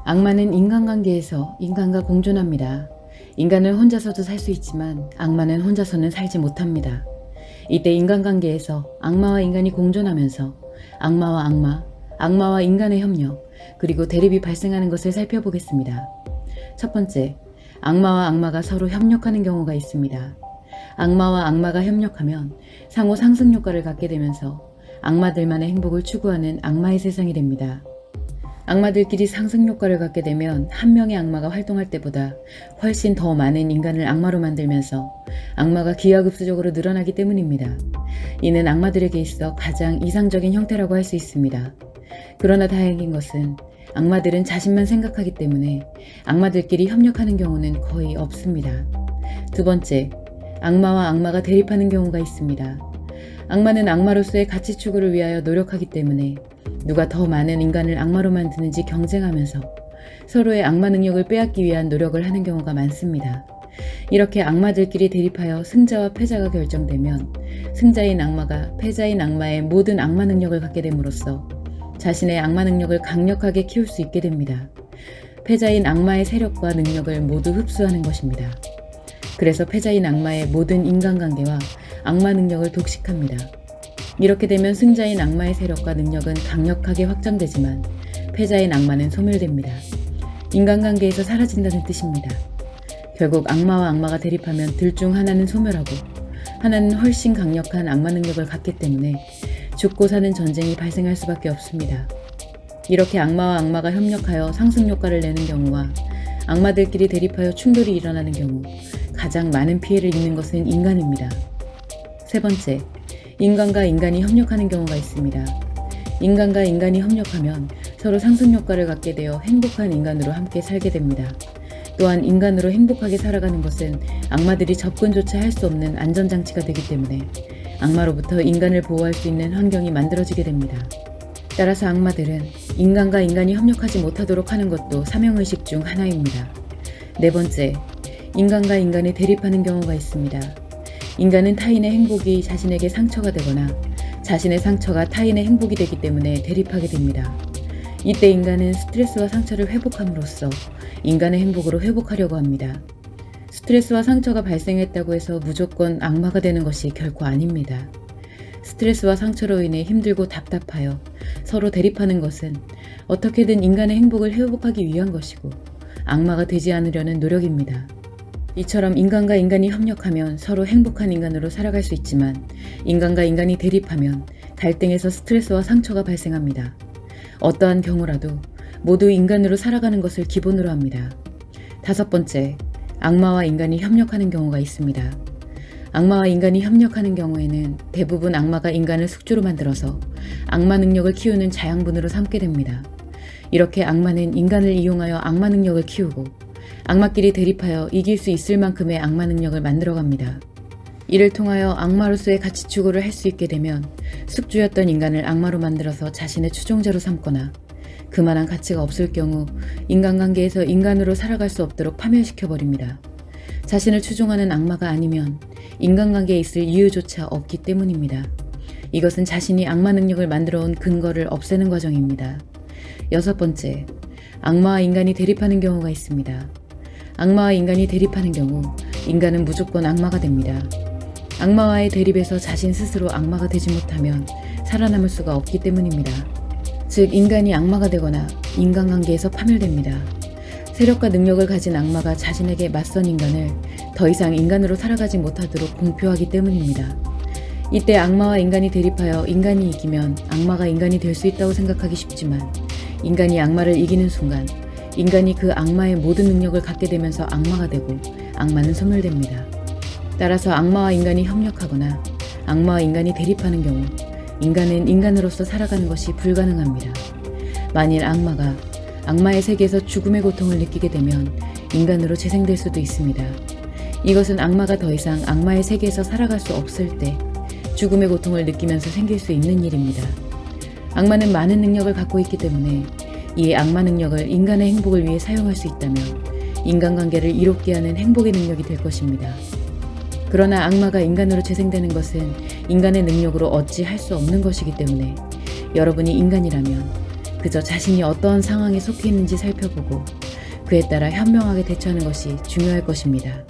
악마는 인간관계에서 인간과 공존합니다. 인간은 혼자서도 살 수 있지만 악마는 혼자서는 살지 못합니다. 이때 인간관계에서 악마와 인간이 공존하면서 악마와 악마, 악마와 인간의 협력, 그리고 대립이 발생하는 것을 살펴보겠습니다. 첫 번째, 악마와 악마가 서로 협력하는 경우가 있습니다. 악마와 악마가 협력하면 상호 상승 효과를 갖게 되면서 악마들만의 행복을 추구하는 악마의 세상이 됩니다. 악마들끼리 상승 효과를 갖게 되면 한 명의 악마가 활동할 때보다 훨씬 더 많은 인간을 악마로 만들면서 악마가 기하급수적으로 늘어나기 때문입니다. 이는 악마들에게 있어 가장 이상적인 형태라고 할 수 있습니다. 그러나 다행인 것은 악마들은 자신만 생각하기 때문에 악마들끼리 협력하는 경우는 거의 없습니다. 두 번째, 악마와 악마가 대립하는 경우가 있습니다. 악마는 악마로서의 가치 추구를 위하여 노력하기 때문에 누가 더 많은 인간을 악마로 만드는지 경쟁하면서 서로의 악마 능력을 빼앗기 위한 노력을 하는 경우가 많습니다. 이렇게 악마들끼리 대립하여 승자와 패자가 결정되면 승자인 악마가 패자인 악마의 모든 악마 능력을 갖게 됨으로써 자신의 악마 능력을 강력하게 키울 수 있게 됩니다. 패자인 악마의 세력과 능력을 모두 흡수하는 것입니다. 그래서 패자인 악마의 모든 인간관계와 악마 능력을 독식합니다. 이렇게 되면 승자인 악마의 세력과 능력은 강력하게 확장되지만 패자인 악마는 소멸됩니다. 인간관계에서 사라진다는 뜻입니다. 결국 악마와 악마가 대립하면 둘 중 하나는 소멸하고 하나는 훨씬 강력한 악마 능력을 갖기 때문에 죽고 사는 전쟁이 발생할 수밖에 없습니다. 이렇게 악마와 악마가 협력하여 상승 효과를 내는 경우와 악마들끼리 대립하여 충돌이 일어나는 경우 가장 많은 피해를 입는 것은 인간입니다. 세 번째, 인간과 인간이 협력하는 경우가 있습니다. 인간과 인간이 협력하면 서로 상승 효과를 갖게 되어 행복한 인간으로 함께 살게 됩니다. 또한 인간으로 행복하게 살아가는 것은 악마들이 접근조차 할 수 없는 안전장치가 되기 때문에 악마로부터 인간을 보호할 수 있는 환경이 만들어지게 됩니다. 따라서 악마들은 인간과 인간이 협력하지 못하도록 하는 것도 사명의식 중 하나입니다. 네 번째, 인간과 인간이 대립하는 경우가 있습니다. 인간은 타인의 행복이 자신에게 상처가 되거나 자신의 상처가 타인의 행복이 되기 때문에 대립하게 됩니다. 이때 인간은 스트레스와 상처를 회복함으로써 인간의 행복으로 회복하려고 합니다. 스트레스와 상처가 발생했다고 해서 무조건 악마가 되는 것이 결코 아닙니다. 스트레스와 상처로 인해 힘들고 답답하여 서로 대립하는 것은 어떻게든 인간의 행복을 회복하기 위한 것이고 악마가 되지 않으려는 노력입니다. 이처럼 인간과 인간이 협력하면 서로 행복한 인간으로 살아갈 수 있지만 인간과 인간이 대립하면 갈등에서 스트레스와 상처가 발생합니다. 어떠한 경우라도 모두 인간으로 살아가는 것을 기본으로 합니다. 다섯 번째, 악마와 인간이 협력하는 경우가 있습니다. 악마와 인간이 협력하는 경우에는 대부분 악마가 인간을 숙주로 만들어서 악마 능력을 키우는 자양분으로 삼게 됩니다. 이렇게 악마는 인간을 이용하여 악마 능력을 키우고 악마끼리 대립하여 이길 수 있을 만큼의 악마 능력을 만들어갑니다. 이를 통하여 악마로서의 가치 추구를 할 수 있게 되면 숙주였던 인간을 악마로 만들어서 자신의 추종자로 삼거나 그만한 가치가 없을 경우 인간관계에서 인간으로 살아갈 수 없도록 파멸시켜버립니다. 자신을 추종하는 악마가 아니면 인간관계에 있을 이유조차 없기 때문입니다. 이것은 자신이 악마 능력을 만들어 온 근거를 없애는 과정입니다. 여섯 번째, 악마와 인간이 대립하는 경우가 있습니다. 악마와 인간이 대립하는 경우 인간은 무조건 악마가 됩니다. 악마와의 대립에서 자신 스스로 악마가 되지 못하면 살아남을 수가 없기 때문입니다. 즉 인간이 악마가 되거나 인간관계에서 파멸됩니다. 세력과 능력을 가진 악마가 자신에게 맞선 인간을 더 이상 인간으로 살아가지 못하도록 공표하기 때문입니다. 이때 악마와 인간이 대립하여 인간이 이기면 악마가 인간이 될 수 있다고 생각하기 쉽지만 인간이 악마를 이기는 순간 인간이 그 악마의 모든 능력을 갖게 되면서 악마가 되고 악마는 소멸됩니다. 따라서 악마와 인간이 협력하거나 악마와 인간이 대립하는 경우 인간은 인간으로서 살아가는 것이 불가능합니다. 만일 악마가 악마의 세계에서 죽음의 고통을 느끼게 되면 인간으로 재생될 수도 있습니다. 이것은 악마가 더 이상 악마의 세계에서 살아갈 수 없을 때 죽음의 고통을 느끼면서 생길 수 있는 일입니다. 악마는 많은 능력을 갖고 있기 때문에 이 악마 능력을 인간의 행복을 위해 사용할 수 있다면 인간관계를 이롭게 하는 행복의 능력이 될 것입니다. 그러나 악마가 인간으로 재생되는 것은 인간의 능력으로 어찌 할 수 없는 것이기 때문에 여러분이 인간이라면 그저 자신이 어떠한 상황에 속해 있는지 살펴보고 그에 따라 현명하게 대처하는 것이 중요할 것입니다.